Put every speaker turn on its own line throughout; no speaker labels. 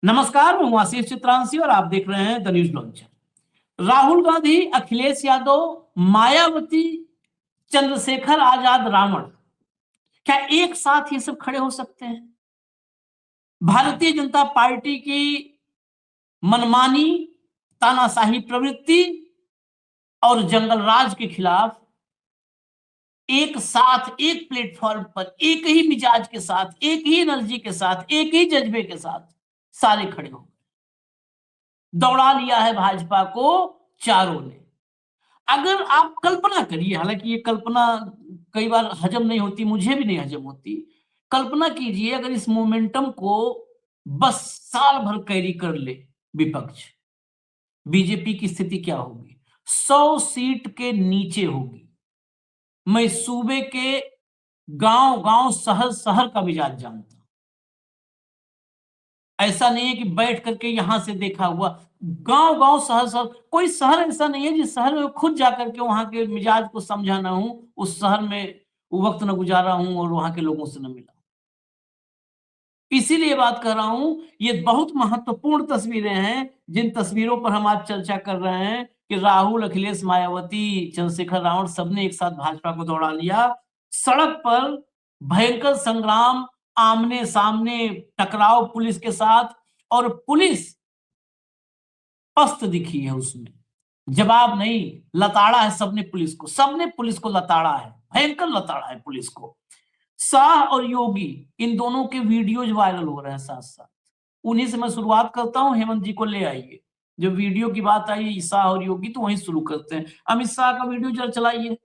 नमस्कार, मैं हूं आशीष चित्रांशी और आप देख रहे हैं the news launcher. Rahul Gandhi, Akhilesh Yadav, Mayawati, Chandrashekhar Azad, Ravan, क्या एक साथ ये सब खड़े हो सकते हैं? भारतीय जनता पार्टी की मनमानी, तानाशाही प्रवृत्ति और जंगल राज के खिलाफ एक साथ, एक प्लेटफॉर्म पर, एक ही मिजाज के साथ, एक ही एनर्जी के साथ, एक ही जज्बे के साथ सारे खड़े हो, दौड़ा लिया है भाजपा को चारों ने। अगर आप कल्पना करिए, हालांकि ये कल्पना कई बार हजम नहीं होती, मुझे भी नहीं हजम होती। कल्पना कीजिए अगर इस मोमेंटम को बस साल भर कैरी कर ले विपक्ष, बीजेपी की स्थिति क्या होगी? 100 सीट के नीचे होगी। मैं सूबे के गांव गांव, शहर शहर का मिजाज जानता हूं। ऐसा नहीं है कि बैठ करके यहां से देखा हुआ, गांव गांव, शहर शहर, कोई शहर ऐसा नहीं है जिस शहर में खुद जाकर के वहां के मिजाज को समझा ना हूं, उस शहर में वक्त न गुजारा हूं और वहां के लोगों से न मिला। इसीलिए बात कर रहा हूं, ये बहुत महत्वपूर्ण तस्वीरें हैं जिन तस्वीरों पर हम आज चर्चा कर रहे हैं कि राहुल, अखिलेश, मायावती, चंद्रशेखर, रावण सबने एक साथ भाजपा को दौड़ा लिया। सड़क पर भयंकर संग्राम, आमने सामने टकराव पुलिस के साथ, और पुलिस पस्त दिखी है, उसमें जवाब नहीं, लताड़ा है सबने पुलिस को लताड़ा है, भयंकर लताड़ा है पुलिस को। शाह और योगी, इन दोनों के वीडियोज वायरल हो रहे हैं साथ साथ। उन्हीं से मैं शुरुआत करता हूं। हेमंत जी को ले आइए। जब वीडियो की बात आई शाह और योगी, तो वहीं शुरू करते हैं। अमित शाह का वीडियो जरा चलाइए।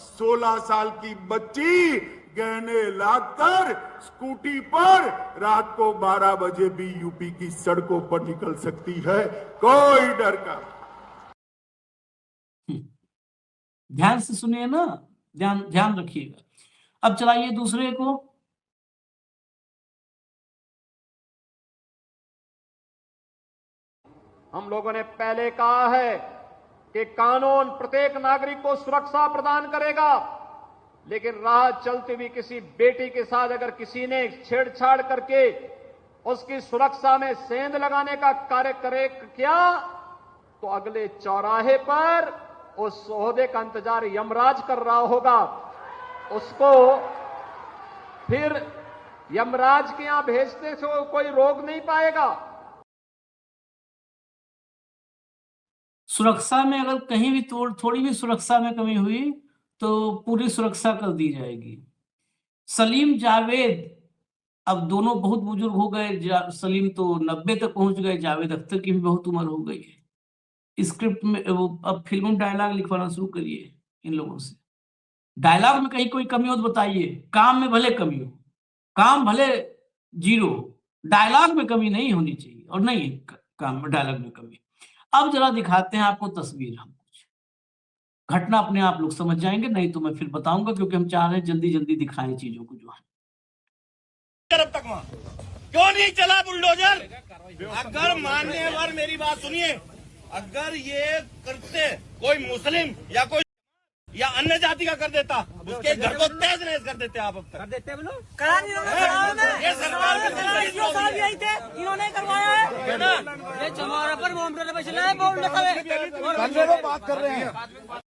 16 साल की बच्ची गहने लाकर स्कूटी पर रात को 12 बजे भी यूपी की सड़कों पर निकल सकती है, कोई डर का।
ध्यान से सुनिए ना, ध्यान ध्यान रखिएगा। अब चलाइए दूसरे को।
हम लोगों ने पहले कहा है कि कानून प्रत्येक नागरिक को सुरक्षा प्रदान करेगा, लेकिन राह चलती हुई किसी बेटी के साथ अगर किसी ने छेड़छाड़ करके उसकी सुरक्षा में सेंध लगाने का कार्य किया, तो अगले चौराहे पर उस ओहदे का इंतजार यमराज कर रहा होगा। उसको फिर यमराज के यहां भेजने से कोई रोक नहीं पाएगा।
सुरक्षा में अगर कहीं भी थोड़ी भी सुरक्षा में कमी हुई तो पूरी सुरक्षा कर दी जाएगी। सलीम जावेद, अब दोनों बहुत बुजुर्ग हो गए। सलीम तो 90 तक पहुंच गए, जावेद अख्तर की भी बहुत उम्र हो गई है। स्क्रिप्ट में वो अब फिल्मों डायलॉग लिखवाना शुरू करिए इन लोगों से। डायलॉग में कहीं कोई कमी हो तो बताइए। काम में भले कमी हो, काम भले जीरो, डायलॉग में कमी नहीं होनी चाहिए, और नहीं काम में डायलॉग में कमी। अब जरा दिखाते हैं आपको तस्वीर। हम कुछ घटना अपने आप लोग समझ जाएंगे, नहीं तो मैं फिर बताऊंगा, क्योंकि हम चाह रहे हैं जल्दी जल्दी दिखाएं चीजों को जो है।
तरफ तक वहां क्यों नहीं चला बुलडोजर? अगर मानने वाले मेरी बात सुनिए, अगर ये करते कोई मुस्लिम या कोई या अन्य जाति का कर देता, उसके घर को तेज नहज कर देते। आप अब तक कर देते बोलो, करा नहीं ये सरकार इन्होंने करवाया है। ये चमारा पर मोहम्मद बचला है,
बात कर रहे हैं।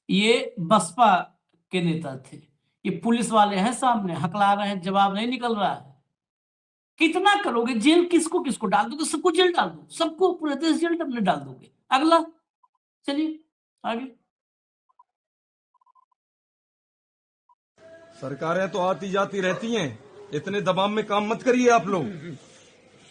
ये बसपा के नेता थे, ये पुलिस वाले हैं सामने, हकला रहे हैं, जवाब नहीं निकल रहा है। कितना करोगे? जेल किसको किसको डाल दोगे? सबको जेल डाल दो, सबको पूरे देश जेल में डाल दोगे। अगला चलिए आगे।
सरकारें तो आती जाती रहती हैं, इतने दबाव में काम मत करिए आप लोग,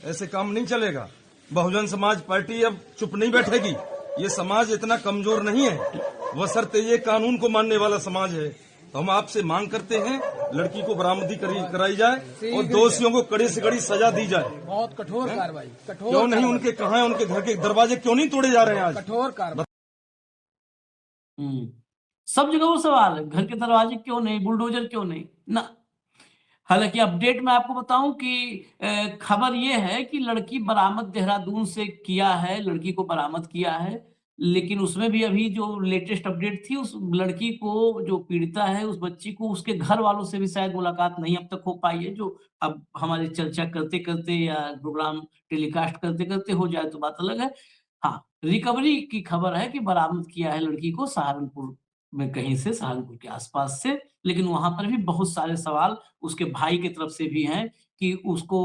ऐसे काम नहीं चलेगा। बहुजन समाज पार्टी अब चुप नहीं बैठेगी। ये समाज इतना कमजोर नहीं है, बशर्ते ये कानून को मानने वाला समाज है। तो हम आपसे मांग करते हैं, लड़की को बरामदी कराई जाए और दोषियों को कड़ी से कड़ी सजा दी जाए।
बहुत कठोर कार्रवाई।
क्यों नहीं? उनके कहाँ हैं? उनके घर के दरवाजे क्यों नहीं तोड़े जा रहे हैं आज?
कठोर कार्रवाई।
सब जगह वो सवाल है, घर के दरवाजे क्यों नहीं, बुलडोजर क्यों नहीं ना। हालांकि अपडेट में आपको बताऊं कि खबर यह है कि लड़की बरामद देहरादून से किया है, लड़की को बरामद किया है, लेकिन उसमें भी अभी जो लेटेस्ट अपडेट थी, उस लड़की को जो पीड़िता है, उस बच्ची को उसके घर वालों से भी शायद मुलाकात नहीं अब तक हो पाई है, जो अब हमारी चर्चा करते करते या प्रोग्राम टेलीकास्ट करते करते हो जाए तो बात अलग है। हाँ, रिकवरी की खबर है कि बरामद किया है लड़की को सहारनपुर में कहीं से, सहारनपुर के आसपास से, लेकिन वहां पर भी बहुत सारे सवाल उसके भाई की तरफ से भी हैं कि उसको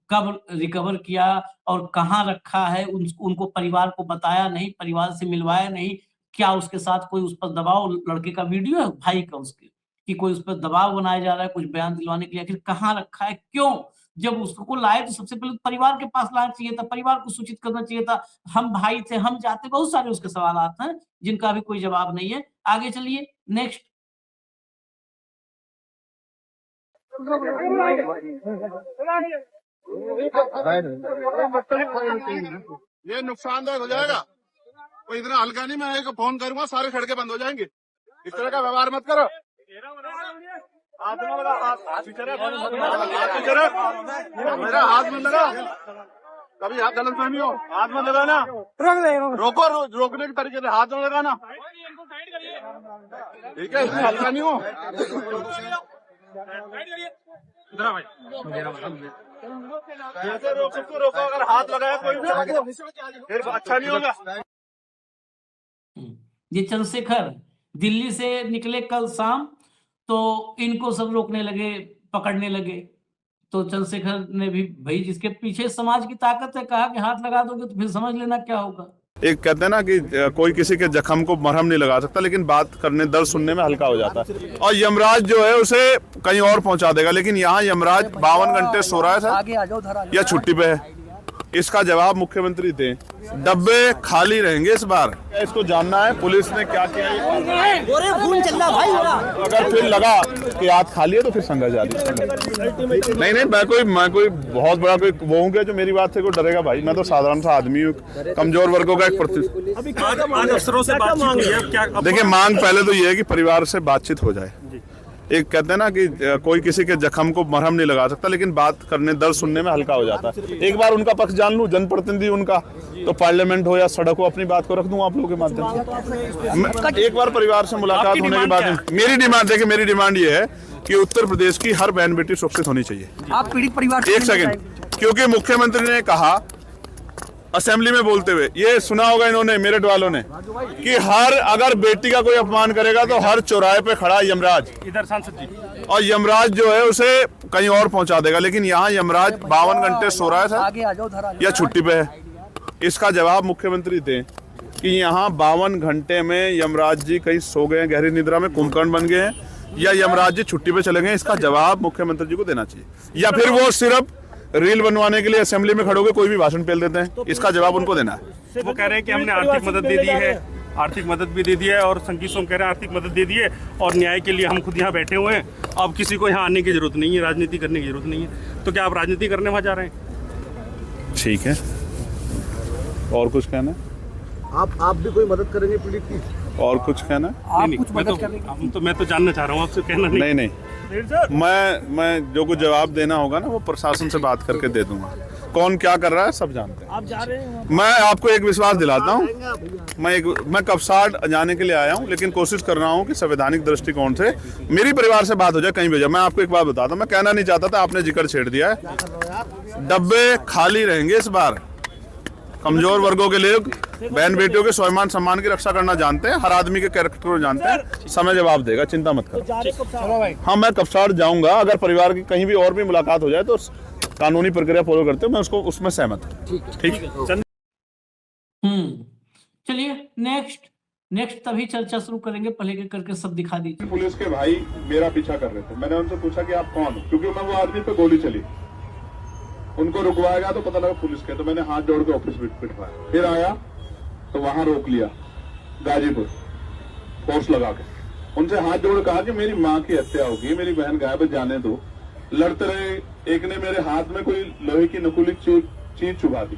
कब रिकवर किया और कहाँ रखा है, उनको परिवार को बताया नहीं, परिवार से मिलवाया नहीं, क्या उसके साथ कोई उस पर दबाव, लड़के का वीडियो है भाई का उसके, कि कोई उस पर दबाव बनाया जा रहा है कुछ बयान दिलवाने के लिए, आखिर कहाँ रखा है, क्यों? जब उसको लाए तो सबसे पहले परिवार के पास लाना चाहिए था, परिवार को सूचित करना चाहिए था, हम भाई थे, हम जाते, बहुत सारे उसके सवाल आते हैं जिनका भी कोई जवाब नहीं है। आगे चलिए नेक्स्ट।
ये नुकसानदायक हो जाएगा, कोई इतना हल्का नहीं, मैं एक फोन करूंगा सारे सड़कें बंद हो जाएंगी। इस तरह का व्यवहार मत करो। मेरा हाथ में लगा, कभी आप गलत फहमी हो, हाथ में लगाना, रोको, रोकने के तरीके से हाथ में लगाना, ठीक है, इसमें हल्का नहीं हो। जैसे रोको, अगर हाथ लगाया कोई भी फिर अच्छा नहीं होगा।
ये चंद्रशेखर दिल्ली से निकले कल शाम, तो इनको सब रोकने लगे, पकड़ने लगे, तो चंद्रशेखर ने भी, भाई जिसके पीछे समाज की ताकत है, कहा कि हाथ लगा दोगे तो फिर समझ लेना क्या होगा।
एक कहते हैं ना कि कोई किसी के जख्म को मरहम नहीं लगा सकता, लेकिन बात करने, दर्द सुनने में हल्का हो जाता है। और यमराज जो है उसे कहीं और पहुंचा देगा, लेकिन यहाँ यमराज 52 घंटे सो रहा है सर, या छुट्टी पे है, इसका जवाब मुख्यमंत्री दें। डब्बे खाली रहेंगे इस बार, इसको जानना है पुलिस ने क्या किया। खून चल रहा भाई, अगर फिर लगा कि हाथ खाली है तो फिर संघर्ष जारी। नहीं, मैं कोई बहुत बड़ा कोई वो हूँ क्या जो मेरी बात से कोई डरेगा? भाई मैं तो साधारण सा आदमी हूँ, कमजोर वर्गों का एक
अफसरों से बातचीत।
देखिए, मांग पहले तो ये है कि परिवार से बातचीत हो जाए। एक कहते हैं ना कि कोई किसी के जख्म को मरहम नहीं लगा सकता, लेकिन बात करने, दर्द सुनने में हल्का हो जाता है। एक बार उनका पक्ष जान लूं, जनप्रतिनिधि उनका, तो पार्लियामेंट हो या सड़क हो, अपनी बात को रख दूं आप लोगों के माध्यम से। एक बार परिवार से मुलाकात होने के बाद मेरी डिमांड, देखिए मेरी डिमांड ये है कि उत्तर प्रदेश की हर बहन बेटी सुरक्षित होनी चाहिए।
आप पीड़ित परिवार,
एक सेकंड, क्योंकि मुख्यमंत्री ने कहा असेंबली में बोलते हुए, ये सुना होगा इन्होंने, मेरठ वालों ने, कि अगर बेटी का कोई अपमान करेगा तो हर चौराहे पे खड़ा यमराज,
इधर सांसद जी,
और यमराज जो है उसे कहीं और पहुंचा देगा, लेकिन यहाँ यमराज 52 घंटे सो रहा है सर, या छुट्टी पे है, इसका जवाब मुख्यमंत्री दें कि यहाँ 52 घंटे में यमराज जी कहीं सो गए, गहरी निद्रा में कुंभकर्ण बन गए हैं, या यमराज जी छुट्टी पे चले गए, इसका जवाब मुख्यमंत्री जी को देना चाहिए। या फिर वो सिर्फ रील बनवाने के लिए असेंबली में खड़े होकर कोई भी भाषण पेल देते हैं, इसका जवाब उनको देना है।
वो कह रहे हैं कि हमने आर्थिक मदद दे दी है, आर्थिक मदद भी दे दी है, और संकी सोम कह रहे हैं आर्थिक मदद दे दी है, और न्याय के लिए हम खुद यहाँ बैठे हुए हैं, अब किसी को यहाँ आने की जरूरत नहीं है, राजनीति करने की जरूरत नहीं है। तो क्या आप राजनीति करने वहाँ जा रहे हैं?
ठीक है, और कुछ कहना?
आप भी कोई मदद करेंगे पीड़ित की?
और कुछ कहना?
आप कुछ मदद करेंगे? मैं तो जानना चाह रहा हूँ, आपसे कहना नहीं।
मैं जो कुछ जवाब देना होगा ना वो प्रशासन से बात करके दे दूंगा। कौन क्या कर रहा है सब जानते हैं।
आप जा रहे हैं?
मैं आपको एक विश्वास दिलाता हूँ, मैं कपसाड़ जाने के लिए आया हूँ, लेकिन कोशिश कर रहा हूँ कि संवैधानिक दृष्टिकोण से मेरी परिवार से बात हो जाए, कहीं भी जाए। मैं आपको एक बात बताता हूँ, मैं कहना नहीं चाहता था, आपने जिक्र छेड़ दिया है। डब्बे खाली रहेंगे इस बार। कमजोर वर्गों के लिए, बहन बेटियों के स्वाभिमान सम्मान की रक्षा करना जानते हैं, हर आदमी के कैरेक्टर को जानते हैं, समय जवाब देगा, चिंता मत करो। हाँ, मैं कपसाड़ जाऊंगा, अगर परिवार की कहीं भी और भी मुलाकात हो जाए तो कानूनी प्रक्रिया फॉलो करते हैं, मैं उसमें सहमत हूँ। ठीक है,
चलिए नेक्स्ट तभी चर्चा शुरू करेंगे, पहले के करके सब दिखा दीजिए।
पुलिस के भाई मेरा पीछा कर रहे थे, मैंने उनसे पूछा कि आप कौन हो, क्योंकि मैं वो आदमी पे गोली चली, उनको रुकवाएगा तो पता लगा पुलिस के, तो मैंने हाथ जोड़ के ऑफिस बिठवाया। फिर आया तो वहां रोक लिया, गाजीपुर फोर्स लगा के, उनसे हाथ जोड़ कहा कि मेरी माँ की हत्या होगी, मेरी बहन गायब है, जाने दो। लड़ते रहे, एक ने मेरे हाथ में कोई लोहे की नकुली चीज चुभा दी।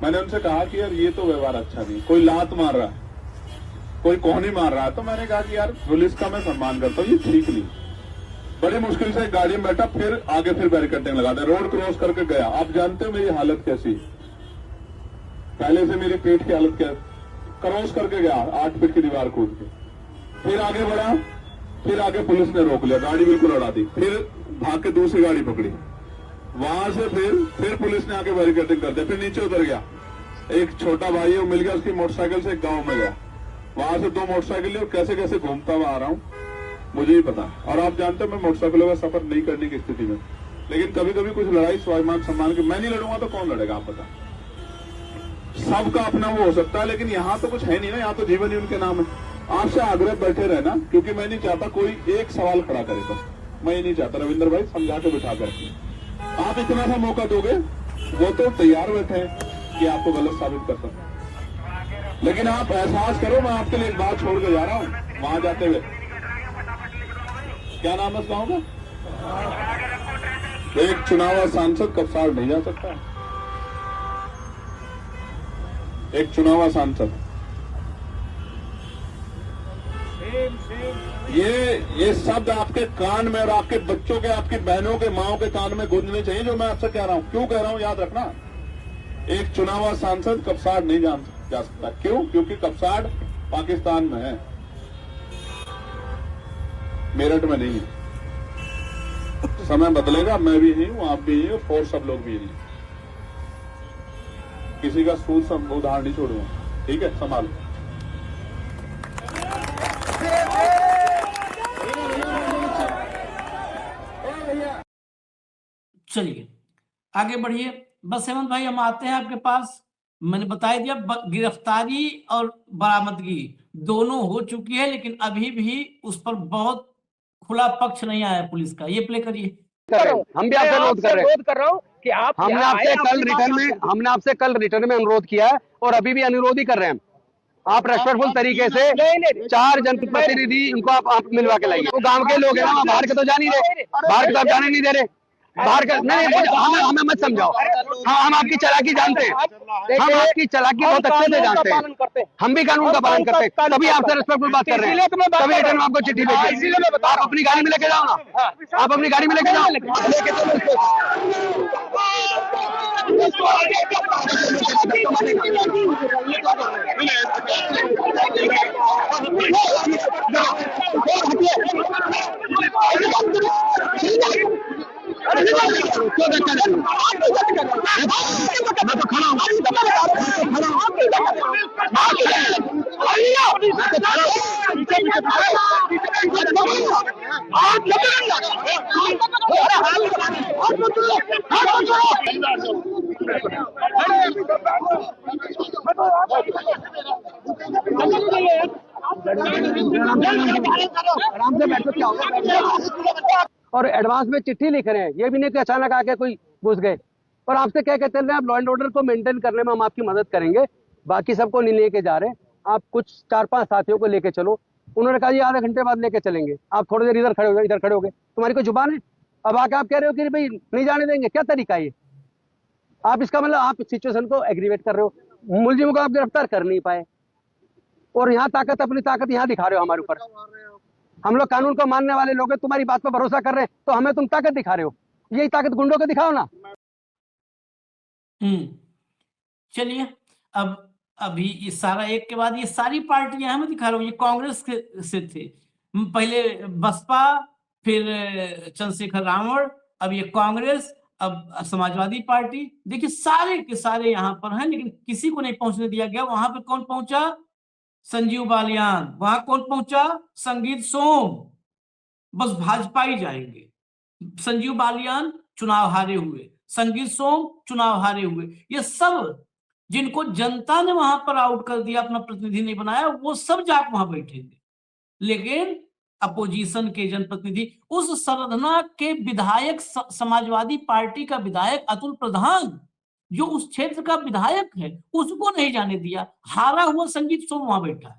मैंने उनसे कहा कि यार ये तो व्यवहार अच्छा नहीं, कोई लात मार रहा है, कोई कोहनी मार रहा है, तो मैंने कहा कि यार पुलिस का मैं सम्मान करता हूँ, ये ठीक नहीं। बड़ी मुश्किल से गाड़ी में बैठा, फिर आगे फिर बैरिकेडिंग लगा दे, रोड क्रॉस करके गया। आप जानते हो मेरी हालत कैसी, पहले से मेरे पेट की हालत क्या, क्रॉस करके गया 8 फीट की दीवार कूद के, फिर आगे बढ़ा, फिर आगे पुलिस ने रोक लिया, गाड़ी बिल्कुल उड़ा दी, फिर भाग के दूसरी गाड़ी पकड़ी, वहां से फिर पुलिस ने आके बैरिकेडिंग कर दिया, फिर नीचे उतर गया, एक छोटा भाई है वो मिल गया, उसकी मोटरसाइकिल से एक गांव में गया, वहां से 2 मोटरसाइकिल और कैसे कैसे घूमता हुआ आ रहा हूं मुझे ही पता। और आप जानते हो मैं मोटरसाइकिलों का सफर नहीं करने की स्थिति में, लेकिन कभी कभी कुछ लड़ाई स्वाभिमान सम्मान की, मैं नहीं लड़ूंगा तो कौन लड़ेगा आप बता। सबका अपना वो हो सकता है, लेकिन यहाँ तो कुछ है नहीं ना, यहाँ तो जीवन ही उनके नाम है। आपसे आग्रह बैठे रहना, क्योंकि मैं नहीं चाहता कोई एक सवाल खड़ा करे, बस मैं ये नहीं चाहता। रविंद्र भाई समझा के बिठा कर आप इतना सा मौका दोगे, वो तो तैयार बैठे हैं कि आपको गलत साबित कर सकते, लेकिन आप एहसास करो मैं आपके लिए एक बात छोड़ के जा रहा हूँ वहां जाते हुए। क्या नाम है उस गाँव का? एक चुनाव सांसद कपसार नहीं जा सकता, एक चुनाव सांसद। ये शब्द आपके कान में और आपके बच्चों के, आपकी बहनों के, माओ के कान में गूंजने चाहिए जो मैं आपसे कह रहा हूं। क्यों कह रहा हूं याद रखना, एक चुनाव सांसद कपसार नहीं जा सकता। क्यों? क्योंकि कपसार पाकिस्तान में है, मेरठ में नहीं है। समय बदलेगा, मैं भी नहीं हूं, आप भी नहीं हो, और सब लोग भी नहीं। किसी का सूद सब उदाहरण नहीं छोड़ूंगा, ठीक है? संभालो।
चलिए आगे बढ़िए। बस हेमंत भाई हम आते हैं आपके पास। मैंने बता दिया गिरफ्तारी और बरामदगी दोनों हो चुकी है, लेकिन अभी भी उस पर बहुत खुला पक्ष नहीं आया पुलिस का। ये प्ले करिए।
हम भी आपसे अनुरोध कर रहा हूँ कि आप हमने आपसे कल रिटर्न में अनुरोध किया है और अभी भी अनुरोध ही कर रहे हैं। आप रेस्पेक्टफुल तरीके से 4 जनप्रतिनिधि इनको आप मिलवा के लाइए। वो गांव के लोग हैं ना, बाहर के तो जा नहीं रहे, बाहर के तो आप जाने नहीं दे रहे, बाहर का नहीं, हमें मत समझाओ। हम आपकी चालाकी जानते हैं, हम आपकी चालाकी बहुत अच्छे से जानते हैं, हम भी कानून का पालन करते हैं, तभी आपसे रेस्पेक्टफुल बात कर रहे हैं, तभी रिटर्न में आपको चिट्ठी भेजी। आप अपनी गाड़ी में लेके जाओ ना, आप अपनी गाड़ी में लेके जाओ। और एडवांस में चिट्ठी लिख रहे हैं, ये भी नहीं कि अचानक आके कोई घुस गए। और आपसे क्या कहते हैं, आप लॉ एंड ऑर्डर को मेंटेन करने में हम आपकी मदद करेंगे, बाकी सबको नहीं लेके जा रहे, आप कुछ 4-5 साथियों को लेके चलो। उन्होंने कहा जी आधे घंटे बाद लेके चलेंगे। आप थोड़ी देर इधर खड़े हो गए, तुम्हारी कोई जुबान है? अब आके आप कह रहे हो कि भाई नहीं जाने देंगे, क्या तरीका है ये? आप इसका मतलब आप सिचुएशन को एग्रीवेट कर रहे हो, मुलजिम को आप गिरफ्तार कर नहीं पाए और यहाँ अपनी ताकत यहाँ दिखा रहे हो हमारे ऊपर। हम लोग कानून को मानने वाले लोग हैं, तुम्हारी बात पर भरोसा कर रहे हैं, तो हमें तुम ताकत दिखा रहे हो। यही ताकत गुंडों को दिखाओ ना।
चलिए अब अभी इस सारा एक के बाद ये सारी पार्टियां हमें दिखा रहा हूँ, ये कांग्रेस से थे पहले, बसपा, फिर चंद्रशेखर रावण, अब ये कांग्रेस, अब समाजवादी पार्टी। देखिए सारे के सारे यहाँ पर हैं, लेकिन किसी को नहीं पहुंचने दिया गया। वहां पर कौन पहुंचा? संजीव बालियान। वहां कौन पहुंचा? संगीत सोम। बस भाजपा ही जाएंगे। संजीव बालियान चुनाव हारे हुए, संगीत सोम चुनाव हारे हुए, ये सब जिनको जनता ने वहां पर आउट कर दिया, अपना प्रतिनिधि नहीं बनाया, वो सब जाकर वहां बैठेंगे। लेकिन अपोजिशन के जनप्रतिनिधि, उस सरधना के विधायक, समाजवादी पार्टी का विधायक अतुल प्रधान जो उस क्षेत्र का विधायक है, उसको नहीं जाने दिया। हारा हुआ संगीत सोम वहां बैठा है।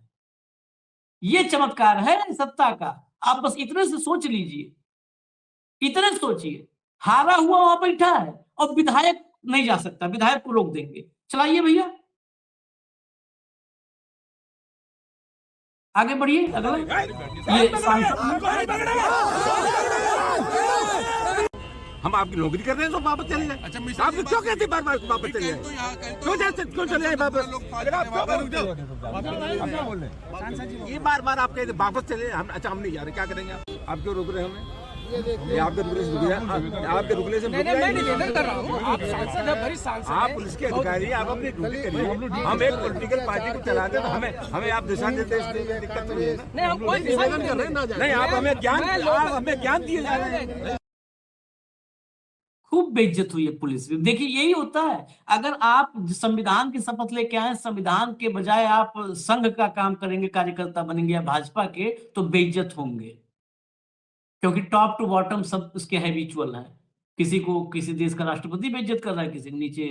ये चमत्कार है सत्ता का। आप बस इतने से सोच लीजिए, इतने सोचिए, हारा हुआ वहां बैठा है और विधायक नहीं जा सकता, विधायक को रोक देंगे। चलाइए भैया, आगे बढ़िए। अगला ये
हम आपकी नौकरी कर रहे हैं तो वापस चले जाए। अच्छा, आप क्यों कहते हैं बार बार वापस चले जाए? क्यों चले जाए वापस? ये बार बार आप कहते वापस चले, हम अच्छा हम नहीं जा रहे, क्या करेंगे आप क्यों रोक रहे हैं हमें? ये आपके रुकने से रुक गया, आपके रुकने से निवेदन कर रहा हूँ। आप सांसद हैं, बड़ी सांसद, आप पुलिस के अधिकारी, आप अपनी ड्यूटी करिए। हम एक पॉलिटिकल पार्टी को चलाते हैं तो हमें आप दिशा निर्देश देंगे, दिक्कत नहीं है ना? नहीं, हम कोई निवेदन कर रहे हैं ना, नहीं आप हमें ज्ञान दिए जा रहे हैं।
खूब बेइज्जत हुई है पुलिस में। देखिए यही होता है, अगर आप संविधान की शपथ लेके आए, संविधान के बजाय आप संघ का काम करेंगे, कार्यकर्ता बनेंगे या भाजपा के, तो बेइज्जत होंगे, क्योंकि टॉप टू बॉटम सब उसके हैबिचुअल है। किसी को किसी देश का राष्ट्रपति बेइज्जत कर रहा है, किसी के नीचे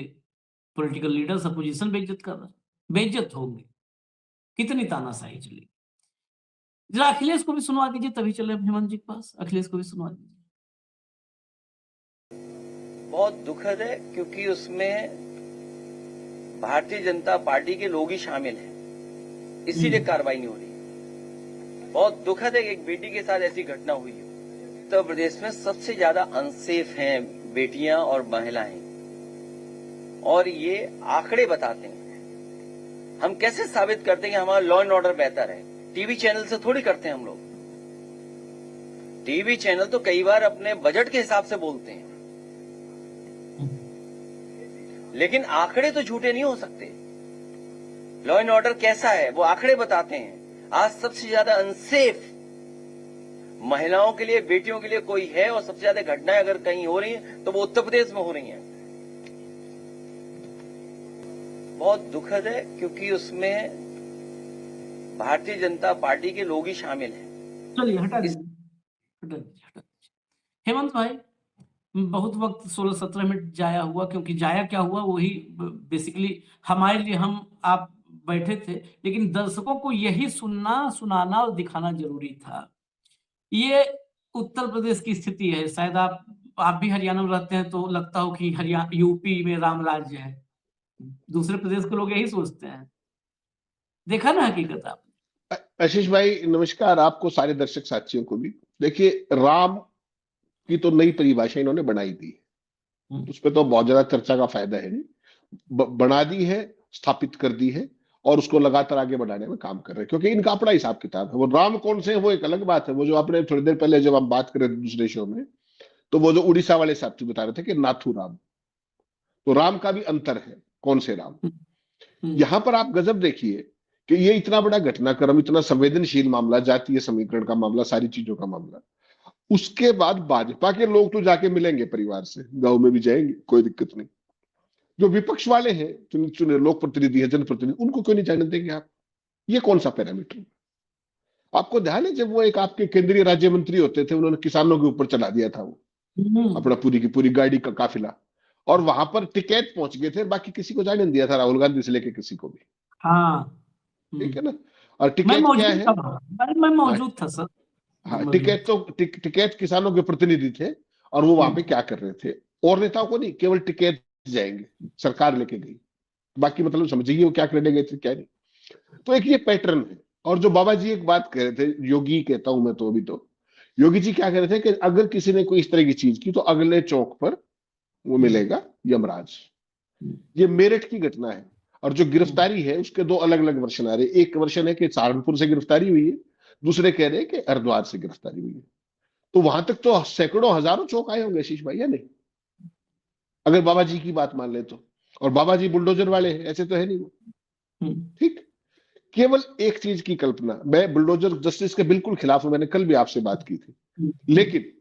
पॉलिटिकल लीडर्स अपोजिशन बेइज्जत कर रहा है, बेइज्जत होंगे। कितनी तानाशाही चली। जरा अखिलेश को भी सुनवा दीजिए, तभी चले हेमंत जी के पास। अखिलेश को भी सुनवा दीजिए।
बहुत दुखद है, क्योंकि उसमें भारतीय जनता पार्टी के लोग ही शामिल हैं, इसीलिए कार्रवाई नहीं हो रही। बहुत दुखद है कि एक बेटी के साथ ऐसी घटना हुई है। उत्तर प्रदेश में सबसे ज्यादा अनसेफ हैं बेटियां और महिलाएं, और ये आंकड़े बताते हैं। हम कैसे साबित करते हैं कि हमारा लॉ एंड ऑर्डर बेहतर है? टीवी चैनल से थोड़ी करते हैं हम लोग। टीवी चैनल तो कई बार अपने बजट के हिसाब से बोलते हैं, लेकिन आंकड़े तो झूठे नहीं हो सकते। लॉ एंड ऑर्डर कैसा है वो आंकड़े बताते हैं। आज सबसे ज्यादा अनसेफ महिलाओं के लिए, बेटियों के लिए कोई है, और सबसे ज्यादा घटनाएं अगर कहीं हो रही हैं तो वो उत्तर प्रदेश में हो रही हैं। बहुत दुखद है, क्योंकि उसमें भारतीय जनता पार्टी के लोग ही शामिल हैं।
चलिए हटा दीजिए। हेमंत भाई, बहुत वक्त 16-17 मिनट जाया हुआ, क्योंकि जाया क्या हुआ वही बेसिकली हमारे लिए, हम आप बैठे थे, लेकिन दर्शकों को यही सुनना, सुनाना और दिखाना जरूरी था। ये उत्तर प्रदेश की स्थिति है। शायद आप भी हरियाणा में रहते हैं तो लगता हो कि हरियाणा यूपी में राम राज्य है। दूसरे प्रदेश के लोग यही सोचते हैं। देखा ना हकीकत आप।
आशीष भाई नमस्कार, आपको सारे दर्शक साथियों को भी। देखिए, राम की तो नई परिभाषा इन्होंने बनाई दी, उस पर तो बहुत ज्यादा चर्चा का फायदा है नहीं। बना दी है, स्थापित कर दी है, और उसको लगातार आगे बढ़ाने में काम कर रहे हैं, क्योंकि इनका अपना हिसाब किताब है। वो राम कौन से है वो एक अलग बात है। वो जो आपने थोड़ी देर पहले जब हम बात कर रहे थे दूसरे शो में, तो वो जो उड़ीसा वाले साहब बता रहे थे कि नाथू राम, तो राम का भी अंतर है, कौन से राम। यहां पर आप गजब देखिए कि ये इतना बड़ा घटनाक्रम, इतना संवेदनशील मामला, जातीय समीकरण का मामला, सारी चीजों का मामला, उसके बाद भाजपा के लोग तो जाके मिलेंगे परिवार से, गांव में भी जाएंगे, कोई दिक्कत नहीं। जो विपक्ष वाले हैं, चुने चुने लोक प्रतिनिधि है, जनप्रतिनिधि, उनको क्यों नहीं जाने देंगे आप? ये कौन सा पैरामीटर? आपको ध्यान है जब वो एक आपके केंद्रीय राज्य मंत्री होते थे, उन्होंने किसानों के ऊपर चला दिया था वो अपना पूरी की पूरी गाड़ी का काफिला, और वहां पर टिकैत पहुंच गए थे, बाकी किसी को जाने नहीं दिया था, राहुल गांधी से लेके किसी को भी।
हाँ,
ठीक है ना। और टिकैत क्या है?
मैं मौजूद था सर।
हाँ, टिकैत किसानों के प्रतिनिधि थे, और वो वहां पे क्या कर रहे थे? और नेताओं को नहीं, केवल टिकैत जाएंगे, सरकार लेके गई, बाकी मतलब समझिए वो क्या करने गए थे क्या नहीं। तो एक ये पैटर्न है। और जो बाबा जी एक बात कह रहे थे, योगी कहता हूं मैं तो, अभी तो योगी जी क्या कह रहे थे कि अगर किसी ने कोई इस तरह की चीज की तो अगले चौक पर वो मिलेगा यमराज। ये मेरठ की घटना है, और जो गिरफ्तारी है उसके दो अलग अलग वर्षन आ रहे। एक वर्षन है कि सहारनपुर से गिरफ्तारी हुई है, दूसरे कह रहे हैं कि हरिद्वार से गिरफ्तारी हुई है। तो वहां तक तो सैकड़ों हजारों चौक आए होंगे आशीष भाई, या नहीं? अगर बाबा जी की बात मान ले तो। और बाबा जी बुलडोजर वाले हैं, ऐसे तो है नहीं वो। ठीक, केवल एक चीज की कल्पना, मैं बुलडोजर जस्टिस के बिल्कुल खिलाफ हूं, मैंने कल भी आपसे बात की थी, लेकिन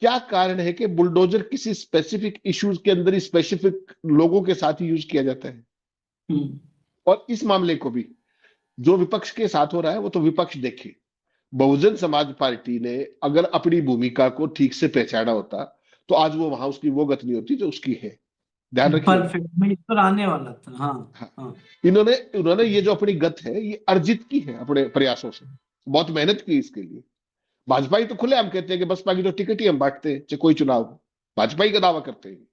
क्या कारण है कि बुलडोजर किसी स्पेसिफिक इश्यूज के अंदर ही स्पेसिफिक लोगों के साथ ही यूज किया जाता है? और इस मामले को भी जो विपक्ष के साथ हो रहा है वो तो विपक्ष देखे। बहुजन समाज पार्टी ने अगर अपनी भूमिका को ठीक से पहचाना होता तो आज वो वहां उसकी वो गति नहीं होती जो उसकी है। ध्यान रखिए।
परफेक्ट, मैं इस पर आने वाला था। हाँ।
इन्होंने ये जो अपनी गत है ये अर्जित की है अपने प्रयासों से, बहुत मेहनत की इसके लिए। भाजपा ही तो खुले हम कहते हैं कि बसपा की तो टिकट ही हम बांटते हैं, चाहे कोई चुनाव हो, भाजपा ही का दावा करते हैं।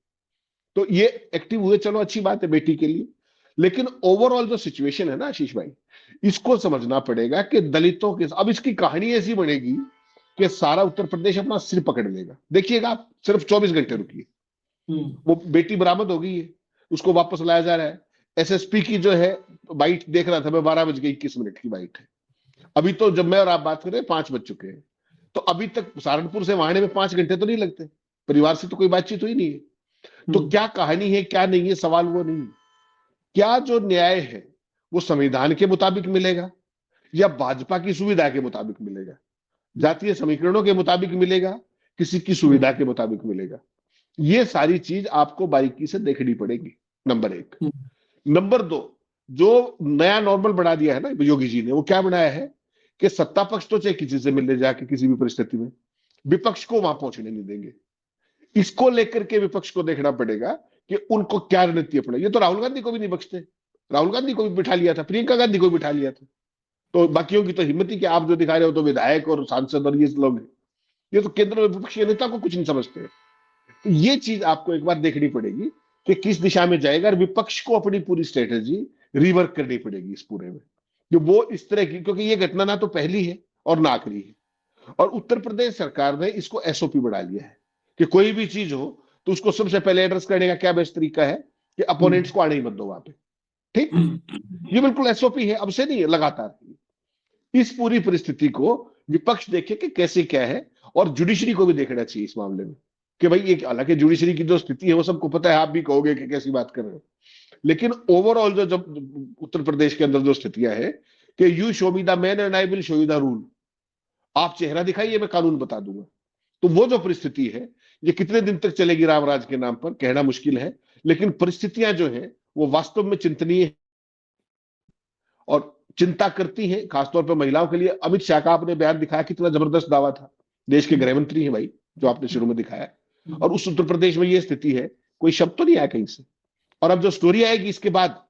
तो ये एक्टिव हुए, चलो अच्छी बात है बेटी के लिए, लेकिन ओवरऑल जो सिचुएशन है ना आशीष भाई, इसको समझना पड़ेगा कि दलितों के, अब इसकी कहानी ऐसी बनेगी कि सारा उत्तर प्रदेश अपना सिर पकड़ लेगा। देखिएगा आप, सिर्फ 24 घंटे रुकिए, वो बेटी बरामद हो गई है, उसको वापस लाया जा रहा है। एसएसपी की जो है बाइट देख रहा था मैं, 12:21 की बाइट है। अभी तो जब मैं और आप बात कर रहे हैं 5 बज चुके हैं, तो अभी तक सहारनपुर से वहां आने में 5 घंटे तो नहीं लगते। परिवार से तो कोई बातचीत हुई नहीं है। तो क्या कहानी है क्या नहीं है, सवाल वो नहीं है। क्या जो न्याय है वो संविधान के मुताबिक मिलेगा या भाजपा की सुविधा के मुताबिक मिलेगा, जातीय समीकरणों के मुताबिक मिलेगा, किसी की सुविधा के मुताबिक मिलेगा? ये सारी चीज आपको बारीकी से देखनी पड़ेगी, नंबर 1। नंबर 2, जो नया नॉर्मल बना दिया है ना योगी जी ने, वो क्या बनाया है कि सत्ता पक्ष तो चाहे किसी से मिलने जाके किसी भी परिस्थिति में, विपक्ष को वहां पहुंचने नहीं देंगे। इसको लेकर के विपक्ष को देखना पड़ेगा कि उनको क्या रणनीति अपना। ये तो राहुल गांधी को भी नहीं बख्शते, राहुल गांधी को भी बिठा लिया था, प्रियंका गांधी को भी बिठा लिया था। तो बाकियों की तो हिम्मत ही कि आप जो दिखा रहे हो तो विधायक और सांसद और ये लोग हैं, ये तो केंद्र में विपक्षी नेता को कुछ नहीं समझते। तो ये चीज आपको एक बार देखनी पड़ेगी कि किस दिशा में जाएगा, और विपक्ष को अपनी पूरी स्ट्रेटेजी रिवर्क करनी पड़ेगी इस पूरे में, कि वो इस तरह की, क्योंकि ये घटना ना तो पहली है और ना आखिरी है। और उत्तर प्रदेश सरकार ने इसको एसओपी बढ़ा लिया है कि कोई भी चीज हो तो उसको सबसे पहले एड्रेस करने का क्या बेस्ट तरीका है कि अपोनेंट्स को आने ही मत दो वहां पे। ठीक, ये बिल्कुल एसओपी है, अब से नहीं है, लगातार। इस पूरी परिस्थिति को विपक्ष देखे कि कैसे क्या है, और जुडिशरी को भी देखना चाहिए इस मामले में कि भाई एक, हालांकि जुडिशरी की जो स्थिति है वो सबको पता है, आप भी कहोगे कि कैसी बात कर रहे हो, लेकिन ओवरऑल जो जब उत्तर प्रदेश के अंदर जो स्थितियां है कि you show me the man and I will show you the rule, आप चेहरा दिखाइए मैं कानून बता दूंगा। तो वो जो परिस्थिति है ये कितने दिन तक चलेगी रामराज के नाम पर कहना मुश्किल है, लेकिन परिस्थितियां जो है वो वास्तव में चिंतनीय है और चिंता करती है, खासतौर पर महिलाओं के लिए। अमित शाह का आपने बयान दिखाया, कितना जबरदस्त दावा था, देश के गृह मंत्री है भाई, जो आपने शुरू में दिखाया, और उस उत्तर प्रदेश में ये स्थिति है, कोई शब्द तो नहीं आया कहीं से। और अब जो स्टोरी आएगी इसके बाद,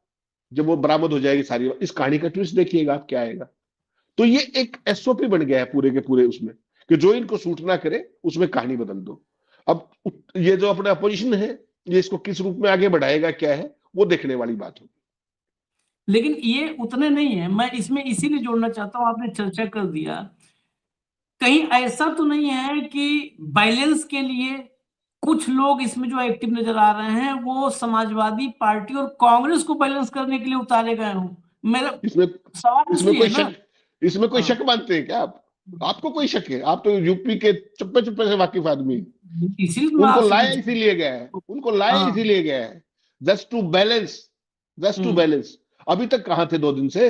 जब वो बरामद हो जाएगी सारी, इस कहानी का ट्विस्ट देखिएगा आप क्या आएगा। तो ये एक एसओपी बन गया है पूरे के पूरे उसमें, कि जो इनको सूट ना करे उसमें कहानी बदल दो। अब ये जो अपना अपोजिशन है ये इसको किस रूप में आगे बढ़ाएगा क्या है वो देखने वाली बात होगी।
लेकिन ये उतने नहीं है, मैं इसमें इसीलिए जोड़ना चाहता हूं, आपने चर्चा कर दिया, कहीं ऐसा तो नहीं है कि बैलेंस के लिए कुछ लोग इसमें जो एक्टिव नजर आ रहे हैं वो समाजवादी पार्टी और कांग्रेस को बैलेंस करने के लिए उतारे गए हों? मेरा सवाल
इसमें कोई शक मानते हैं क्या आप? आपको कोई शक है? आप तो यूपी के चुप्पे चुप्पे से वाकिफ आदमी, उनको लाया इसीलिए गया है, उनको लाया इसीलिए गया है, जस्ट टू बैलेंस। अभी तक कहां थे 2 दिन से?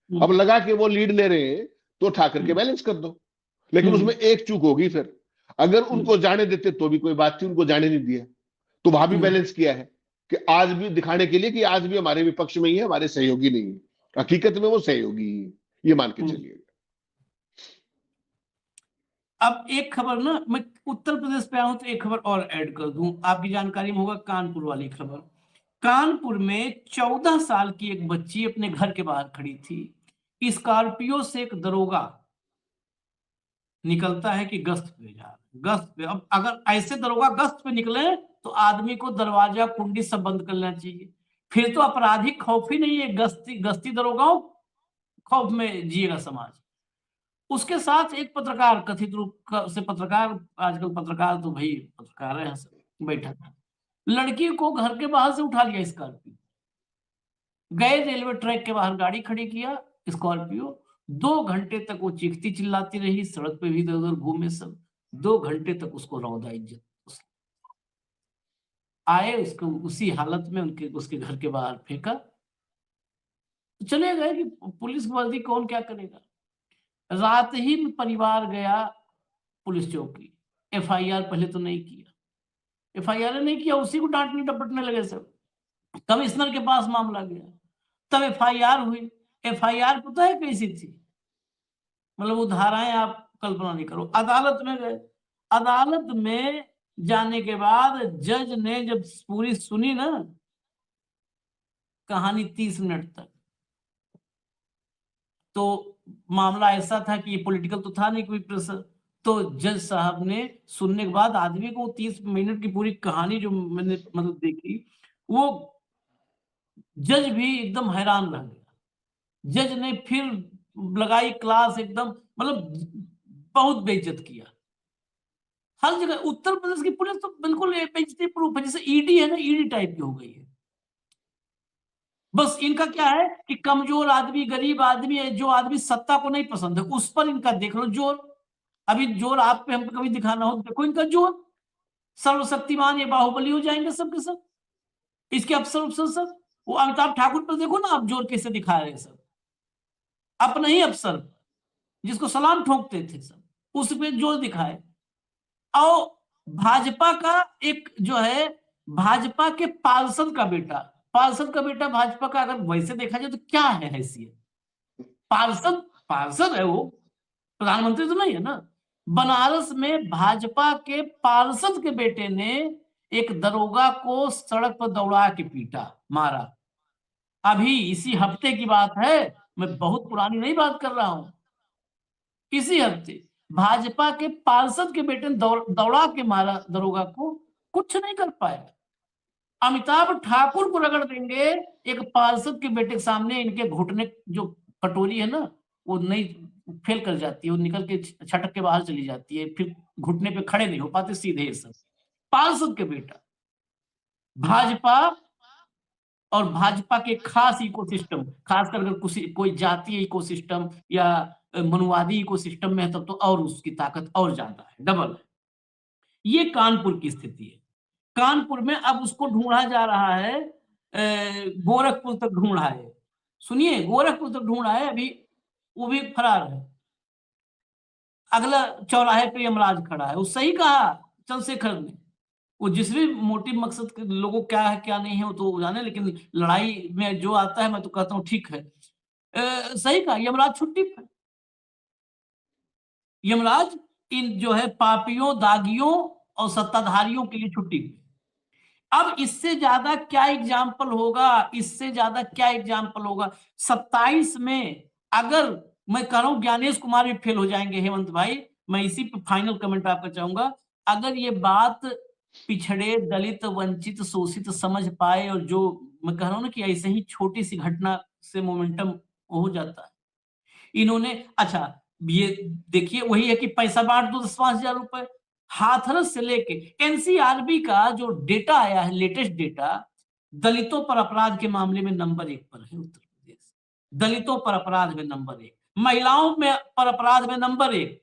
अब लगा कि वो लीड ले रहे हैं तो उठा करके बैलेंस कर दो, लेकिन उसमें एक चूक होगी। फिर अगर उनको जाने देते तो भी कोई बात थी, उनको जाने नहीं दिया तो वहां भी बैलेंस किया है कि आज भी दिखाने के लिए कि आज भी हमारे विपक्ष में ही है, हमारे सहयोगी नहीं है, हकीकत में वो सहयोगी ही है, ये मान के चलिए।
अब एक खबर ना, मैं उत्तर प्रदेश पे आया हूं तो एक खबर और ऐड कर दूं, आपकी जानकारी में होगा, कानपुर वाली खबर। कानपुर में 14 साल की एक बच्ची अपने घर के बाहर खड़ी थी, स्कॉर्पियो से एक दरोगा निकलता है कि गश्त पे गश्त पे। अब अगर ऐसे दरोगा गश्त पे निकले तो आदमी को दरवाजा कुंडी सब बंद कर लेना चाहिए, फिर तो आपराधिक खौफ ही नहीं है, गश्ती दरोगाओं खौफ में जिएगा समाज। उसके साथ एक पत्रकार, कथित रूप से पत्रकार, आजकल पत्रकार तो भाई पत्रकार है, बैठा था, लड़की को घर के बाहर से उठा लिया स्कॉर्पियो, गए रेलवे ट्रैक के बाहर गाड़ी खड़ी किया स्कॉर्पियो, 2 घंटे तक वो चीखती चिल्लाती रही, सड़क पे भी इधर उधर घूमे सब, 2 घंटे तक उसको रौंदा इज्जत। आए उसको उसी हालत में उसके घर के बाहर फेंका, तो चले गए कि पुलिस वर्दी कौन क्या करेगा। रात ही में परिवार गया पुलिस चौकी, एफआईआर पहले तो नहीं किया, एफआईआर नहीं किया, उसी को डांटने डपटने लगे सब, कमिश्नर के पास मामला गया, तब एफआईआर हुई। एफआईआर पता है कैसी थी, मतलब वो धाराएं आप कल्पना नहीं करो। अदालत में गए, अदालत में जाने के बाद जज ने जब पूरी सुनी ना कहानी 30 मिनट तक, तो मामला ऐसा था कि ये पॉलिटिकल तो था नहीं कोई प्रेशर, तो जज साहब ने सुनने के बाद आदमी को 30 मिनट की पूरी कहानी जो मैंने मतलब देखी, वो जज भी एकदम हैरान रह गया। जज ने फिर लगाई क्लास एकदम, मतलब बहुत बेइज्जत किया हर जगह। उत्तर प्रदेश की पुलिस तो बिल्कुल बेइज्जती प्रूफ है, जैसे ईडी है ना, ईडी टाइप की हो गई है। बस इनका क्या है कि कमजोर आदमी, गरीब आदमी है, जो आदमी सत्ता को नहीं पसंद है उस पर इनका देख लो जोर। अभी जोर आप पे हम कभी दिखाना हो, देखो इनका जोर। सर्वशक्तिमान ये बाहुबली हो जाएंगे सब के सब, इसके अफसर सब। वो अमिताभ ठाकुर पर देखो ना आप जोर कैसे दिखा रहे हैं सब, अपने ही अफसर जिसको सलाम ठोकते थे सब, उस पे जोर दिखाए। और भाजपा का एक जो है, भाजपा के पार्षद का बेटा, भाजपा का अगर वैसे देखा जाए तो क्या है हैसियत, पार्षद है वो, प्रधानमंत्री तो नहीं है ना। बनारस में भाजपा के पार्षद के बेटे ने एक दरोगा को सड़क पर दौड़ा के पीटा, मारा। अभी इसी हफ्ते की बात है, मैं बहुत पुरानी नहीं बात कर रहा हूं, इसी हफ्ते भाजपा के पार्षद के बेटे ने दौड़ा के मारा दरोगा को, कुछ नहीं कर पाया। अमिताभ ठाकुर को रगड़ देंगे एक पार्षद के बेटे के सामने, इनके घुटने जो कटोरी है ना वो नहीं फेल कर जाती है, वो निकल के छटक के बाहर चली जाती है, फिर घुटने पे खड़े नहीं हो पाते सीधे। सब पार्षद के बेटा, भाजपा और भाजपा के खास इकोसिस्टम, खासकर अगर कोई जातीय इकोसिस्टम या मनुवादी इकोसिस्टम में है तब तो और उसकी ताकत और ज्यादा है, डबल है। ये कानपुर की स्थिति है। कानपुर में अब उसको ढूंढा जा रहा है, गोरखपुर तक ढूंढा है, सुनिए गोरखपुर तक ढूंढा है, अभी वो भी फरार है। अगला चौराहे पे यमराज खड़ा है। वो सही कहा चंद्रशेखर ने, वो जिस भी मोटिव मकसद के लोगों क्या है क्या नहीं है वो तो जाने, लेकिन लड़ाई में जो आता है मैं तो कहता हूँ ठीक है, सही कहा, यमराज छुट्टी पर। यमराज इन जो है पापियों, दागियों और सत्ताधारियों के लिए छुट्टी पे। अब इससे ज्यादा क्या एग्जाम्पल होगा, इससे ज्यादा क्या एग्जाम्पल होगा। 27 में अगर मैं कह रहा हूं ज्ञानेश कुमार भी फेल हो जाएंगे, हेमंत भाई, मैं इसी पे फाइनल कमेंट आपका चाहूंगा। अगर ये बात पिछड़े, दलित, वंचित, शोषित समझ पाए, और जो मैं कह रहा हूं ना कि ऐसे ही छोटी सी घटना से मोमेंटम हो जाता है। इन्होंने अच्छा ये देखिए वही है कि पैसा बांट दो 10-5 हजार रुपए, हाथरस से लेके एनसीआरबी का जो डेटा आया है, लेटेस्ट डेटा, दलितों पर अपराध के मामले में नंबर 1 पर है उत्तर प्रदेश। दलितों पर अपराध में नंबर 1, महिलाओं में पर अपराध में नंबर 1।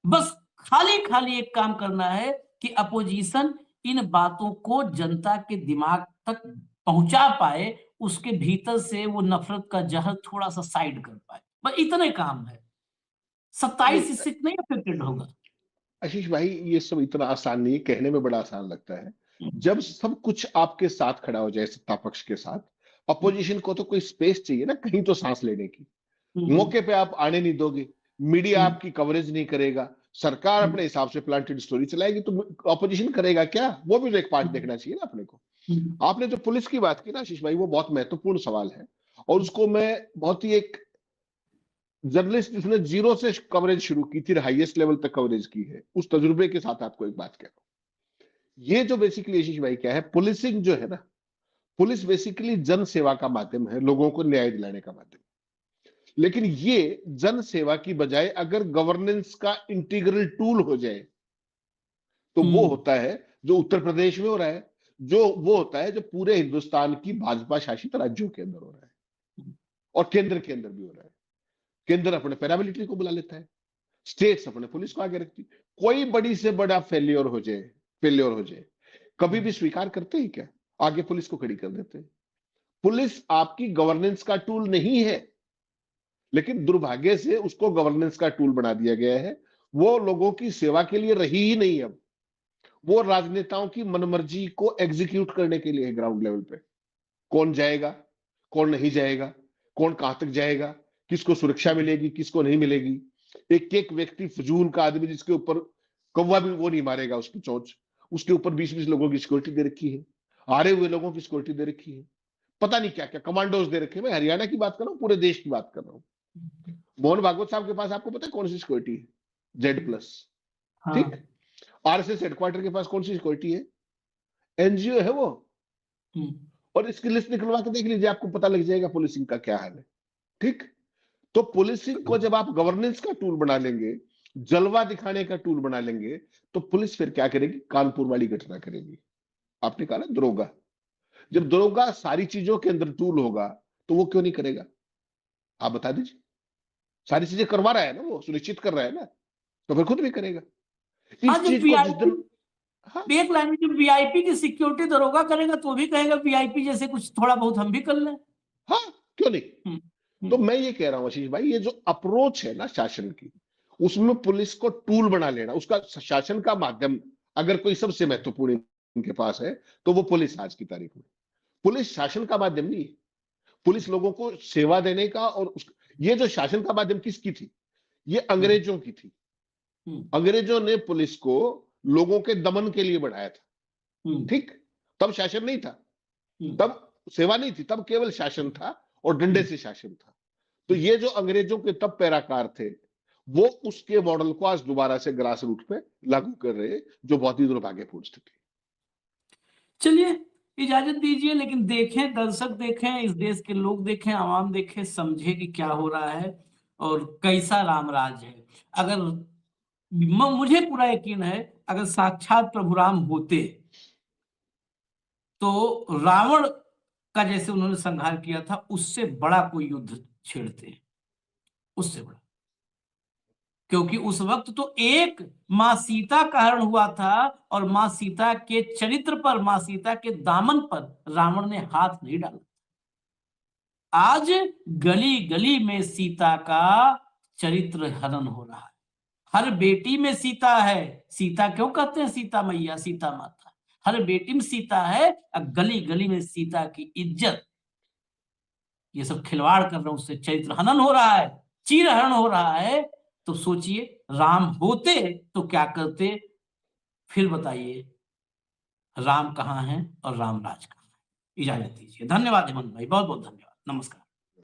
बस खाली एक काम करना है कि अपोजिशन इन बातों को जनता के दिमाग तक पहुंचा पाए, उसके भीतर से वो नफरत का जहर थोड़ा सा साइड कर पाए, बस इतने काम है। 27 इससे नहीं अफेक्टेड होगा।
आशीष भाई, ये सब इतना आसान नहीं है, कहने में बड़ा आसान लगता है। जब सब कुछ आपके साथ खड़ा हो जाए, सत्ता पक्ष के साथ, अपोजिशन को तो कोई स्पेस चाहिए ना, कहीं तो सांस लेने की। मौके पे आप आने नहीं दोगे, मीडिया आपकी कवरेज नहीं करेगा, सरकार अपने हिसाब से प्लांटेड स्टोरी चलाएगी, तो अपोजिशन करेगा क्या? वो भी तो एक पार्ट देखना चाहिए ना अपने को। आपने जो पुलिस की बात की ना आशीष भाई, वो बहुत महत्वपूर्ण सवाल है, और उसको मैं बहुत ही एक जर्नलिस्ट जिसने 0 से कवरेज शुरू की थी, हाईएस्ट लेवल तक कवरेज की है, उस तजुर्बे के साथ आपको एक बात कह रहा हूं। ये जो बेसिकली आशीष भाई क्या है, पुलिसिंग जो है ना, पुलिस बेसिकली जन सेवा का माध्यम है, लोगों को न्याय दिलाने का माध्यम। लेकिन ये जन सेवा की बजाय अगर गवर्नेंस का इंटीग्रल टूल हो जाए, तो वो होता है जो उत्तर प्रदेश में हो रहा है, वो होता है जो पूरे हिंदुस्तान की भाजपा शासित राज्यों के अंदर हो रहा है, और केंद्र के अंदर भी हो रहा है। केंद्र अपने पैरामिलिट्री को बुला लेता है, स्टेट्स अपने पुलिस को आगे रखती। कोई बड़ी से बड़ा फेल्योर हो जाए, कभी भी स्वीकार करते ही क्या? आगे पुलिस को खड़ी कर देते हैं। पुलिस आपकी गवर्नेंस का टूल नहीं है, लेकिन दुर्भाग्य से उसको गवर्नेंस का टूल बना दिया गया है। वो लोगों की सेवा के लिए रही ही नहीं, अब वो राजनेताओं की मनमर्जी को एग्जीक्यूट करने के लिए है। ग्राउंड लेवल पे कौन जाएगा, कौन नहीं जाएगा, कौन कहां तक जाएगा, किसको सुरक्षा मिलेगी, किसको नहीं मिलेगी। एक व्यक्ति फजूल का आदमी जिसके ऊपर कौवा भी वो नहीं मारेगा उसकी चोंच, उसके ऊपर 20-20 लोगों की सिक्योरिटी दे रखी है, हारे हुए लोगों की सिक्योरिटी दे रखी है, पता नहीं क्या क्या कमांडोज दे रखे हैं। मैं हरियाणा की बात कर रहा हूँ, पूरे देश की बात कर रहा हूँ। मोहन भागवत साहब के पास आपको पता है कौन सी सिक्योरिटी है? Z+, ठीक। आरएसएस हेडक्वार्टर के पास कौन सी सिक्योरिटी है? एनजीओ है वो। और इसकी लिस्ट निकलवा के देख लीजिए, आपको पता लग जाएगा पुलिसिंग का क्या हाल है, ठीक। तो पुलिसिंग को जब आप गवर्नेंस का टूल बना लेंगे, जलवा दिखाने का टूल बना लेंगे, तो पुलिस फिर क्या करेगी? कानपुर वाली घटना करेगी। आपने कहा ना दरोगा, जब दरोगा सारी चीजों के अंदर टूल होगा तो वो क्यों नहीं करेगा? आप बता दीजिए। सारी चीजें करवा रहा है ना, वो सुनिश्चित कर रहा है ना, तो फिर खुद भी करेगा इस चीज को जिस दिन। हाँ,
एक लाइन में, जब वीआईपी की सिक्योरिटी दरोगा करेगा तो भी कहेगा वीआईपी जैसे कुछ थोड़ा बहुत हम भी कर लें।
हाँ, क्यों नहीं? तो मैं ये कह रहा हूं आशीष भाई, ये जो अप्रोच है ना शासन की, उसमें पुलिस को टूल बना लेना, उसका शासन का माध्यम अगर कोई सबसे महत्वपूर्ण इनके पास है तो वो पुलिस आज की तारीख में। पुलिस शासन का माध्यम नहीं है, पुलिस लोगों को सेवा देने का, और ये जो शासन का माध्यम किसकी थी? ये अंग्रेजों की थी। अंग्रेजों ने पुलिस को लोगों के दमन के लिए बढ़ाया था, ठीक? तब शासन नहीं था, तब सेवा नहीं थी, तब केवल शासन था और डंडे से शासन था। तो ये जो अंग्रेजों के तब पैराकार थे, वो उसके मॉडल को आज दोबारा से ग्रास रूट पे लागू कर रहे हैं, जो बहुत ही दुर्भाग्यपूर्ण स्थिति।
चलिए इजाजत दीजिए, लेकिन देखें, दर्शक देखें, इस देश के लोग देखें, आवाम देखें, समझे कि क्या हो रहा है और कैसा रामराज है। अगर मुझे पूरा यकीन है, अगर साक्षात प्रभु राम होते तो रावण का जैसे उन्होंने संहार किया था, उससे बड़ा कोई युद्ध छेड़ते, उससे बड़ा। क्योंकि उस वक्त तो एक मां सीता का हरण हुआ था और मां सीता के चरित्र पर, मां सीता के दामन पर रावण ने हाथ नहीं डाला। आज गली गली में सीता का चरित्र हनन हो रहा है। हर बेटी में सीता है। सीता क्यों कहते हैं? सीता मैया, सीता माता। हर बेटी में सीता है, गली गली में सीता की इज्जत। ये सब खिलवाड़ कर रहे हैं, उससे चरित्र हनन हो रहा है, चीरहरण हो रहा है। तो सोचिए, राम होते तो क्या करते? फिर बताइए, राम कहाँ है और रामराज कहाँ है? इजाजत दीजिए। धन्यवाद हेमंत भाई, बहुत बहुत धन्यवाद। नमस्कार।